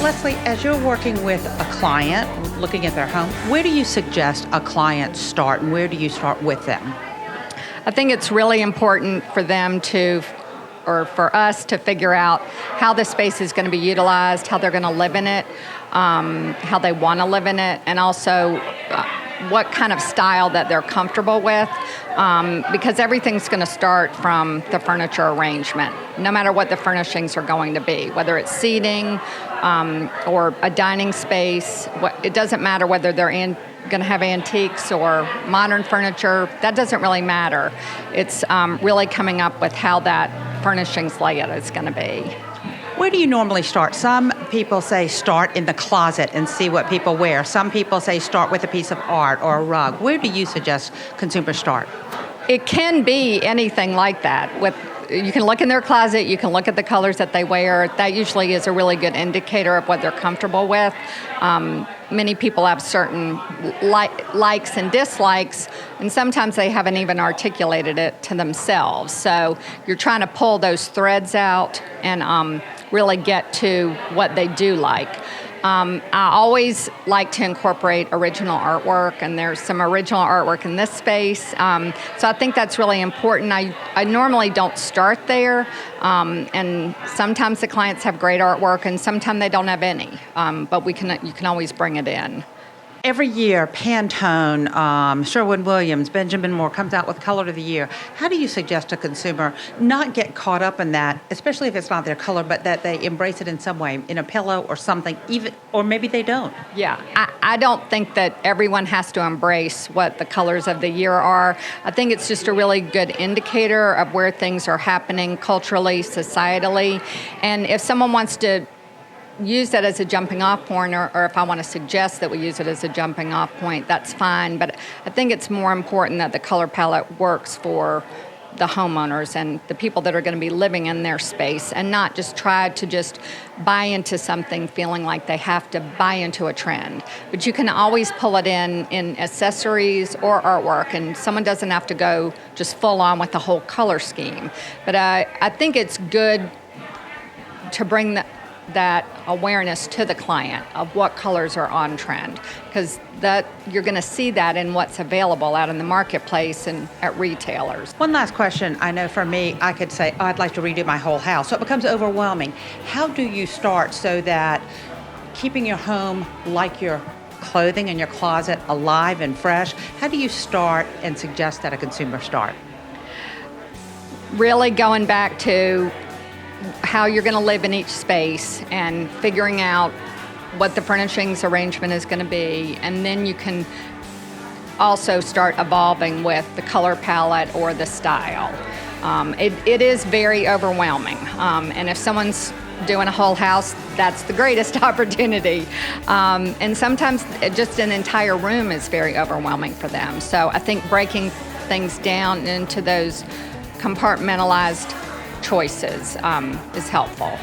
Leslie, as you're working with a client, looking at their home, where do you suggest a client start and where do you start with them? I think it's really important for them or for us to figure out how the space is going to be utilized, how they're going to live in it, how they want to live in it, and also what kind of style that they're comfortable with, because everything's going to start from the furniture arrangement, no matter what the furnishings are going to be, whether it's seating or a dining space. It doesn't matter whether they're going to have antiques or modern furniture. That doesn't really matter. It's really coming up with how that furnishings layout is going to be. Where do you normally start? Some people say start in the closet and see what people wear. Some people say start with a piece of art or a rug. Where do you suggest consumers start? It can be anything like that. You can look in their closet, you can look at the colors that they wear. That usually is a really good indicator of what they're comfortable with. Many people have certain likes and dislikes, and sometimes they haven't even articulated it to themselves. So you're trying to pull those threads out and really get to what they do like. I always like to incorporate original artwork, and there's some original artwork in this space. So I think that's really important. I normally don't start there, and sometimes the clients have great artwork, and sometimes they don't have any. But you can always bring it in. Every year, Pantone, Sherwin-Williams, Benjamin Moore comes out with Color of the Year. How do you suggest a consumer not get caught up in that, especially if it's not their color, but that they embrace it in some way, in a pillow or something, even, or maybe they don't? Yeah, I don't think that everyone has to embrace what the colors of the year are. I think it's just a really good indicator of where things are happening culturally, societally, and if someone wants to use that as a jumping off point, or if I want to suggest that we use it as a jumping off point, that's fine. But I think it's more important that the color palette works for the homeowners and the people that are going to be living in their space, and not just try to just buy into something feeling like they have to buy into a trend. But you can always pull it in accessories or artwork, and someone doesn't have to go just full on with the whole color scheme. But I think it's good to bring that awareness to the client of what colors are on trend, because that you're going to see that in what's available out in the marketplace and at retailers. One last question. I know for me, I could say, I'd like to redo my whole house. So it becomes overwhelming. How do you start so that keeping your home like your clothing and your closet alive and fresh, how do you start and suggest that a consumer start? Really going back to how you're going to live in each space and figuring out what the furnishings arrangement is going to be, and then you can also start evolving with the color palette or the style. It is very overwhelming, and if someone's doing a whole house, that's the greatest opportunity. And sometimes just an entire room is very overwhelming for them. So I think breaking things down into those compartmentalized choices is helpful.